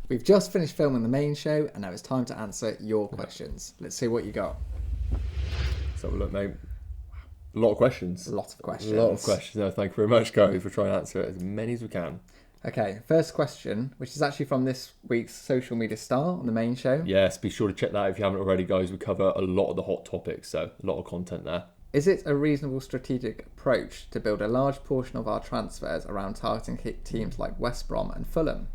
we've just finished filming the main show, and now it's time to answer your questions. Let's see what you got. So look, mate. A lot of questions. A lot of questions. No, thank you very much, guys. We'll try and answer as many as we can. Okay, first question, which is actually from this week's social media star on the main show. Yes, be sure to check that if you haven't already, guys. We cover a lot of the hot topics, so a lot of content there. Is it a reasonable strategic approach to build a large portion of our transfers around targeting teams like West Brom and Fulham?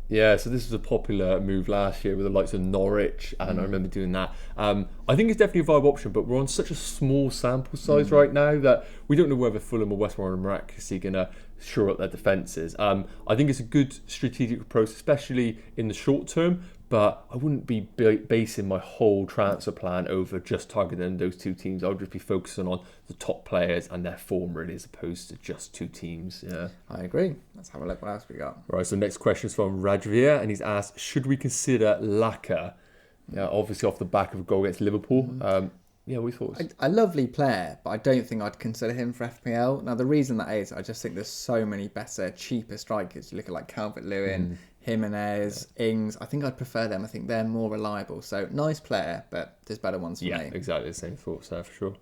Yeah, so this was a popular move last year with the likes of Norwich, and I remember doing that. I think it's definitely a viable option, but we're on such a small sample size right now that we don't know whether Fulham or West Brom are miraculously going to shore up their defences. I think it's a good strategic approach, especially in the short term, but I wouldn't be basing my whole transfer plan over just targeting those two teams. I would just be focusing on the top players and their form, really, as opposed to just two teams. Yeah, I agree. Let's have a look what else we got. Right, so next question is from Rajvir, and he's asked, should we consider Laka? Yeah, obviously off the back of a goal against Liverpool. Yeah, we thought a lovely player, but I don't think I'd consider him for FPL. Now, the reason that is, I just think there's so many better, cheaper strikers. You look at like Calvert-Lewin, Jimenez, Ings. I think I'd prefer them. I think they're more reliable. So, nice player, but there's better ones for me. Yeah, exactly the same thoughts there for sure.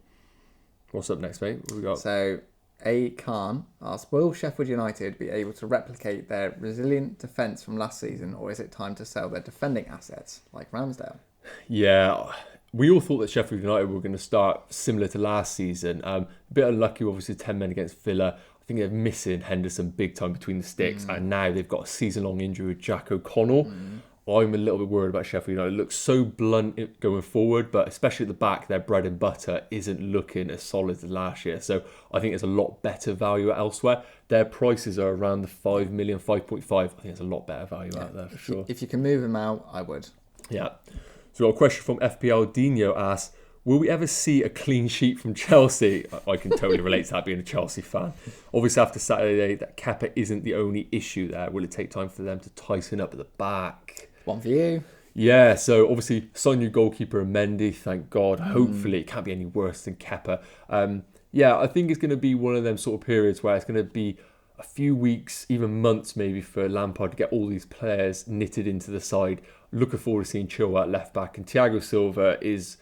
What's up next, mate? What we got? So, A. Khan asks, will Sheffield United be able to replicate their resilient defence from last season, or is it time to sell their defending assets like Ramsdale? Yeah, we all thought that Sheffield United were going to start similar to last season. A bit unlucky, obviously, 10 men against Villa. I think they're missing Henderson big time between the sticks, and now they've got a season-long injury with Jack O'Connell. I'm a little bit worried about Sheffield United. It looks so blunt going forward, but especially at the back, their bread and butter isn't looking as solid as last year. So I think there's a lot better value elsewhere. Their prices are around the 5 million, 5.5. I think there's a lot better value out there for sure. If you can move them out, I would. Yeah. So we've got a question from FPL Dino asks, will we ever see a clean sheet from Chelsea? I can totally relate to that being a Chelsea fan. Obviously after Saturday, that Kepa isn't the only issue there. Will it take time for them to tighten up at the back? One for you. Yeah, so obviously sign new goalkeeper Mendy, thank God. Hopefully it can't be any worse than Kepa. Yeah, I think it's going to be one of them sort of periods where it's going to be a few weeks, even months maybe, for Lampard to get all these players knitted into the side. Looking forward to seeing Chilwell at left back, and Thiago Silva is,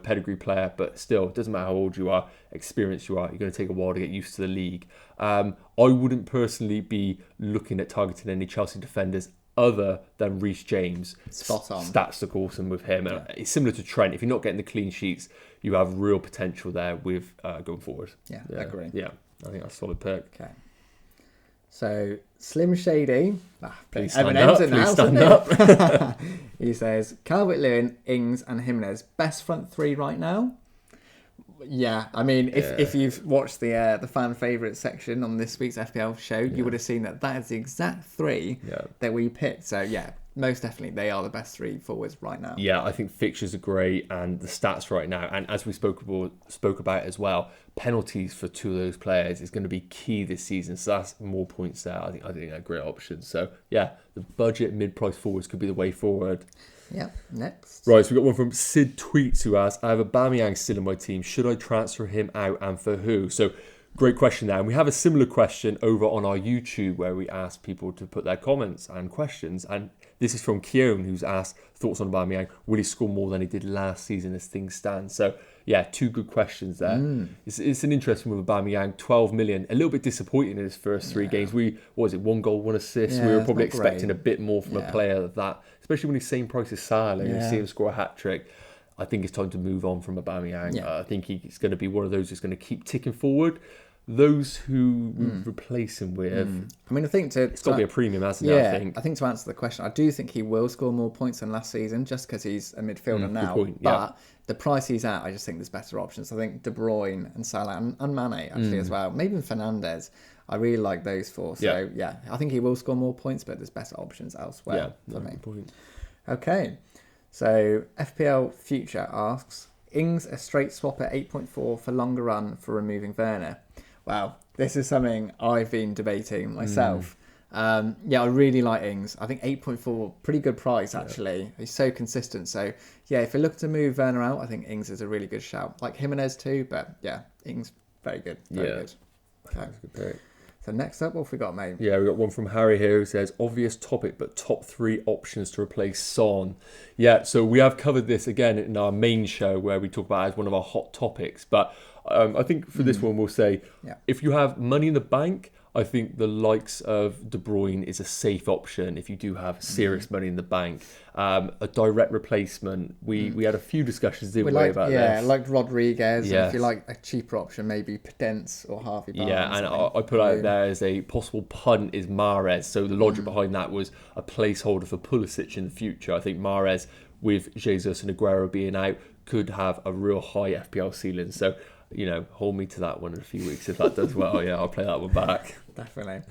pedigree player, but still, it doesn't matter how old you are, experienced you are, you're going to take a while to get used to the league. I wouldn't personally be looking at targeting any Chelsea defenders other than Reece James. Spot on. Stats look awesome with him. And it's similar to Trent. If you're not getting the clean sheets, you have real potential there with going forward. Yeah, I agree. Yeah, I think that's a solid pick. Okay. So, Slim Shady. Please stand up. He says, Calvert-Lewin, Ings and Jimenez, best front three right now? Yeah, I mean, if you've watched the fan favourite section on this week's FPL show, you would have seen that is the exact three that we picked. So, yeah, most definitely they are the best three forwards right now. Yeah, I think fixtures are great and the stats right now. And as we spoke about as well, penalties for two of those players is going to be key this season. So that's more points there. I think they're great options. So, yeah, the budget mid-price forwards could be the way forward. Yeah, next. Right, so we've got one from Sid Tweets who asks, I have Aubameyang still in my team. Should I transfer him out and for who? So, great question there. And we have a similar question over on our YouTube where we ask people to put their comments and questions. And this is from Keown who's asked, thoughts on Aubameyang. Will he score more than he did last season as things stand? So, yeah, two good questions there. It's an interesting one with Aubameyang. 12 million, a little bit disappointing in his first three games. One goal, one assist. Yeah, we were probably expecting a bit more from a player of that, especially when he's same price as Salah. You see him score a hat-trick. I think it's time to move on from Aubameyang. I think he's going to be one of those who's going to keep ticking forward. Those who replace him with, I mean, I think it's got to be a premium, hasn't it? I think to answer the question, I do think he will score more points than last season just because he's a midfielder now. Point, but the price he's at, I just think there's better options. I think De Bruyne and Salah and Mane actually as well. Maybe even Fernandes. I really like those four. So I think he will score more points, but there's better options elsewhere for me. Point. Okay, so FPL Future asks, Ings a straight swap at 8.4 for longer run for removing Werner. Wow, this is something I've been debating myself. I really like Ings. I think 8.4, pretty good price actually. He's so consistent. So if you're looking to move Werner out, I think Ings is a really good shout. Like Jimenez too, but Ings very good. Very good. Okay. That's a good pick. So next up, what have we got, mate? Yeah, we got one from Harry here who says, obvious topic, but top 3 options to replace Son. Yeah, so we have covered this again in our main show where we talk about it as one of our hot topics. But I think for this one, we'll say, if you have money in the bank, I think the likes of De Bruyne is a safe option if you do have serious money in the bank. A direct replacement. We had a few discussions, didn't we, about this? Yeah, like Rodriguez. Yes. If you like a cheaper option, maybe Podence or Harvey Barnes. Yeah, and I put out there as a possible punt is Mahrez. So the logic behind that was a placeholder for Pulisic in the future. I think Mahrez, with Jesus and Aguero being out, could have a real high FPL ceiling. So, hold me to that one in a few weeks. If that does well, I'll play that one back. Definitely.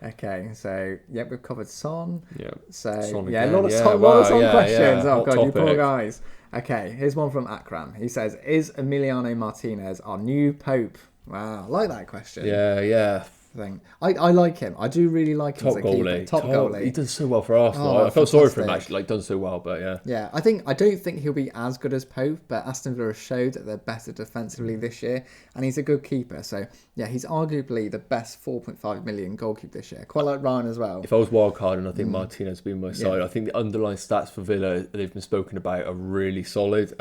Okay, so we've covered Son. Yeah. So Son a again. lot of Son questions. Yeah. Oh Hot god, topic. you poor guys. Okay, here's one from Akram. He says, "Is Emiliano Martinez our new Pope?" Wow, I like that question. Yeah. Thing. I like him. I do really like him as a keeper. Top goalie. He does so well for Arsenal. Oh, I felt sorry for him fantastic. actually. Done so well, but yeah. Yeah, I don't think he'll be as good as Pope, but Aston Villa showed that they're better defensively this year, and he's a good keeper. So yeah, he's arguably the best 4.5 million goalkeeper this year. Quite like Ryan as well. If I was wildcarding, I think Martinez would be on my side. I think the underlying stats for Villa they've been spoken about are really solid.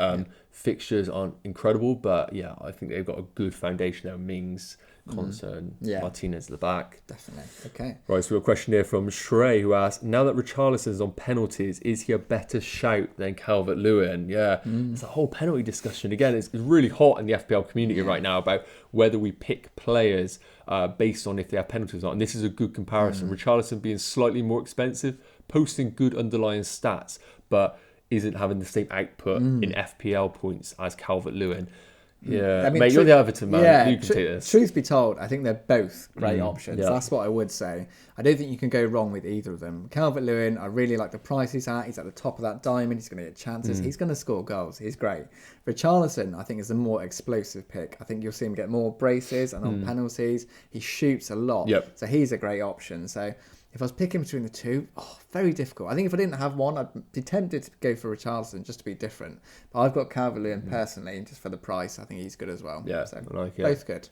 Fixtures aren't incredible, but I think they've got a good foundation there. Mings, Concern, Martinez at the back. Definitely. Okay. Right, so we have a question here from Shrey who asks, now that Richarlison is on penalties, is he a better shout than Calvert-Lewin? Yeah, it's a whole penalty discussion. Again, it's really hot in the FPL community right now about whether we pick players based on if they have penalties or not. And this is a good comparison. Richarlison being slightly more expensive, posting good underlying stats, but isn't having the same output in FPL points as Calvert-Lewin. Yeah, I mean, mate, you're the Everton man. Yeah, you can take this. Truth be told, I think they're both great options. That's what I would say. I don't think you can go wrong with either of them. Calvert-Lewin, I really like the price he's at. He's at the top of that diamond. He's going to get chances. He's going to score goals. He's great. Richarlison, I think, is a more explosive pick. I think you'll see him get more braces and on penalties. He shoots a lot. So he's a great option. So if I was picking between the two, very difficult. I think if I didn't have one, I'd be tempted to go for Richarlison just to be different. But I've got Calvert-Lewin personally, just for the price. I think he's good as well. Yeah, so I like it. Both good.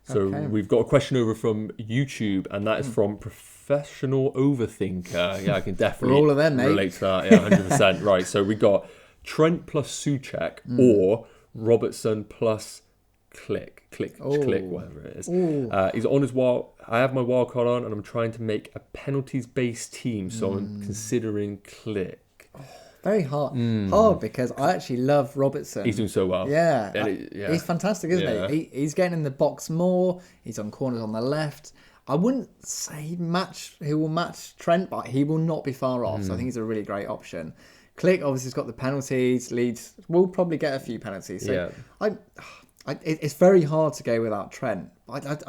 So we've got a question over from YouTube, and that is from Professional Overthinker. Yeah, I can definitely all of them, mate. relate to that. Yeah, 100%. Right, so we got Trent plus Souček or Robertson plus Click, whatever it is. He's on his wild. I have my wild card on, and I'm trying to make a penalties-based team, so I'm considering Click. Very hard because I actually love Robertson. He's doing so well. Yeah, he's fantastic, isn't he? He's getting in the box more. He's on corners on the left. I wouldn't say he will match Trent, but he will not be far off. So I think he's a really great option. Click obviously has got the penalties. Leeds will probably get a few penalties. So it's very hard to go without Trent.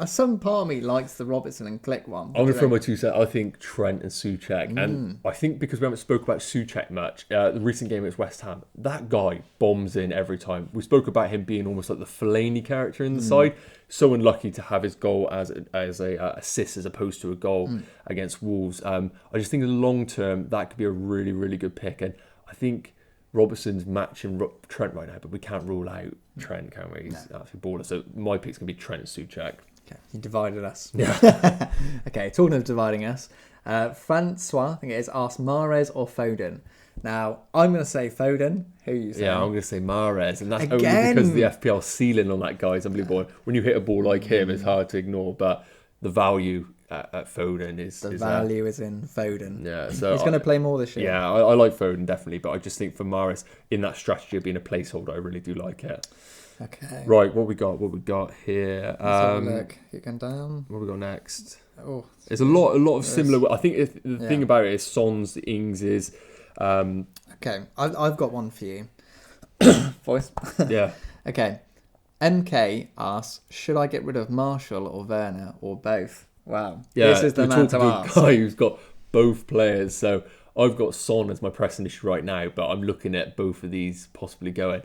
Some part of me likes the Robertson and Click one. I'm going to throw my 2 cents. I think Trent and Souček. And I think because we haven't spoke about Souček much, the recent game against West Ham, that guy bombs in every time. We spoke about him being almost like the Fellaini character in the side. So unlucky to have his goal as a assist as opposed to a goal against Wolves. I just think in the long term, that could be a really, really good pick. And I think Robertson's matching Trent right now, but we can't rule out Trent, can we? He's absolutely baller. So my pick's going to be Trent and Souček. Okay, you divided us. Yeah. Okay, talking of dividing us, Francois, I think it is, asked Mahrez or Foden. Now, I'm going to say Foden. Who are you saying? Yeah, I'm going to say Mahrez. And that's only because of the FPL ceiling on that guy is unbelievable. When you hit a ball like him, it's hard to ignore, but the value at Foden is... The value is in Foden. Yeah, so he's going to play more this year. Yeah, I like Foden, definitely, but I just think for Mahrez, in that strategy of being a placeholder, I really do like it. Okay. Right, what we got here? Let's have a look. Keep going down. What we got next? Oh, there's a lot of similar... I think the thing about it is Son's, Ings is... Okay, I've got one for you. Voice. Yeah. Okay. MK asks, should I get rid of Marshall or Werner or both? Wow. Yeah, this is the man to ask. Guy who's got both players. So I've got Son as my pressing issue right now, but I'm looking at both of these possibly going.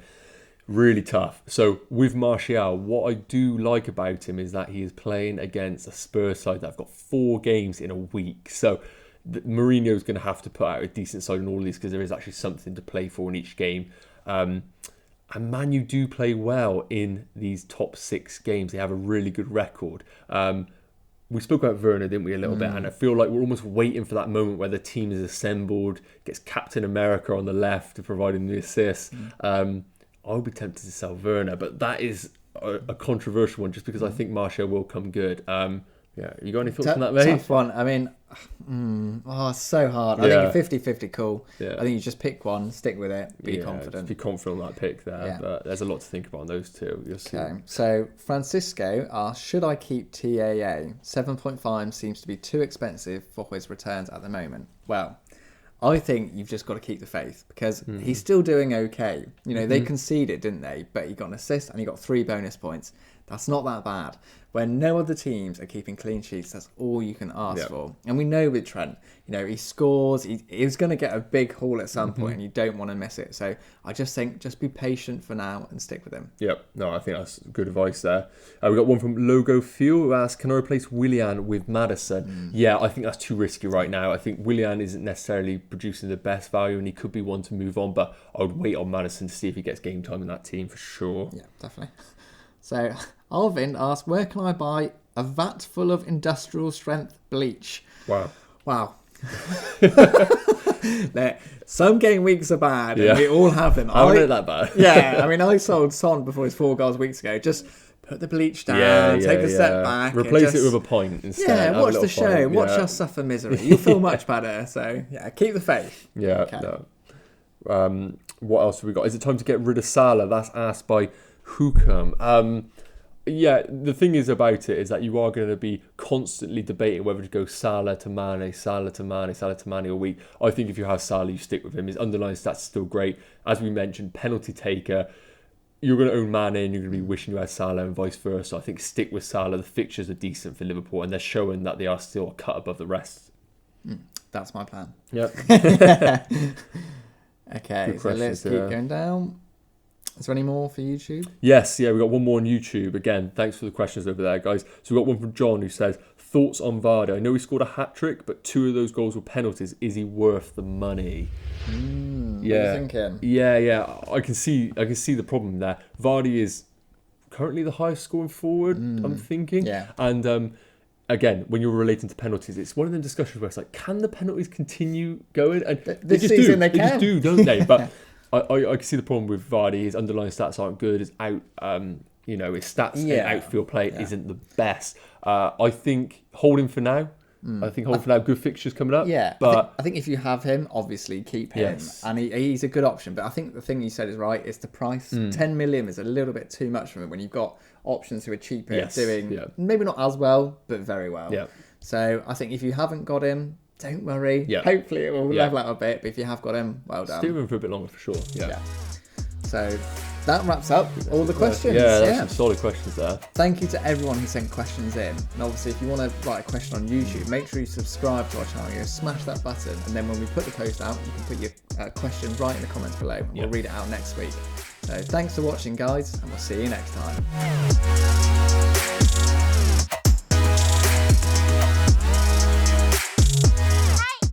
Really tough. So with Martial, what I do like about him is that he is playing against a Spurs side that have got 4 games in a week. So Mourinho's going to have to put out a decent side on all of these because there is actually something to play for in each game. And Man U do play well in these top 6 games. They have a really good record. we spoke about Werner, didn't we, a little bit? And I feel like we're almost waiting for that moment where the team is assembled, gets Captain America on the left to provide him the assist. I would be tempted to sell Werner, but that is a controversial one just because I think Martial will come good. You got any thoughts on that, mate? Tough one. I mean, it's so hard. I think 50-50 cool. I think you just pick one, stick with it, be confident. Be confident on that pick there. But there's a lot to think about on those two. You'll see. Okay, so Francisco asks, should I keep TAA? 7.5 seems to be too expensive for his returns at the moment. Well, I think you've just got to keep the faith because he's still doing okay. You know, they conceded, didn't they? But he got an assist and he got 3 bonus points. That's not that bad. When no other teams are keeping clean sheets, that's all you can ask for. And we know with Trent, you know, he scores. He's going to get a big haul at some point and you don't want to miss it. So I just think just be patient for now and stick with him. Yep. No, I think that's good advice there. We got one from Logo Fuel who asks, can I replace Willian with Madison? Yeah, I think that's too risky right now. I think Willian isn't necessarily producing the best value and he could be one to move on, but I would wait on Madison to see if he gets game time in that team for sure. Yeah, definitely. So Alvin asked, where can I buy a vat full of industrial strength bleach? Wow. Some game weeks are bad and we all have them. I wasn't that bad. I mean, I sold Son before his 4 goals weeks ago. Just put the bleach down, take a step back. Replace it with a pint instead. Watch the show. Watch us suffer misery. You'll feel much better. So, keep the faith. What else have we got? Is it time to get rid of Salah? That's asked by Hookham. The thing is about it is that you are going to be constantly debating whether to go Salah to Mane, Salah to Mane, Salah to Mane a week. I think if you have Salah, you stick with him. His underlying stats are still great. As we mentioned, penalty taker. You're going to own Mane and you're going to be wishing you had Salah and vice versa. I think stick with Salah. The fixtures are decent for Liverpool and they're showing that they are still a cut above the rest. That's my plan. Yep. Okay, so let's keep going down. Is there any more for YouTube? Yes, we got one more on YouTube. Again, thanks for the questions over there, guys. So we've got one from John who says, thoughts on Vardy? I know he scored a hat-trick, but 2 of those goals were penalties. Is he worth the money? What are you thinking? I can see the problem there. Vardy is currently the highest scoring forward, I'm thinking. And again, when you're relating to penalties, it's one of them discussions where it's like, can the penalties continue going? And this season they can. They just do, don't they? But I can see the problem with Vardy. His underlying stats aren't good. His his stats in outfield play isn't the best. I think hold him for now. I think hold for now. Good fixtures coming up. But I think if you have him, obviously keep him, and he's a good option. But I think the thing you said is right. It's the price. 10 million is a little bit too much for him when you've got options who are cheaper, doing maybe not as well, but very well. So I think if you haven't got him, don't worry. Hopefully it will level out a bit. But if you have got him, well done. Stay with him for a bit longer for sure. So that wraps up all the questions. That's some solid questions there. Thank you to everyone who sent questions in. And obviously, if you want to write a question on YouTube, make sure you subscribe to our channel. Smash that button, and then when we put the post out, you can put your question right in the comments below, and we'll read it out next week. So thanks for watching, guys, and we'll see you next time.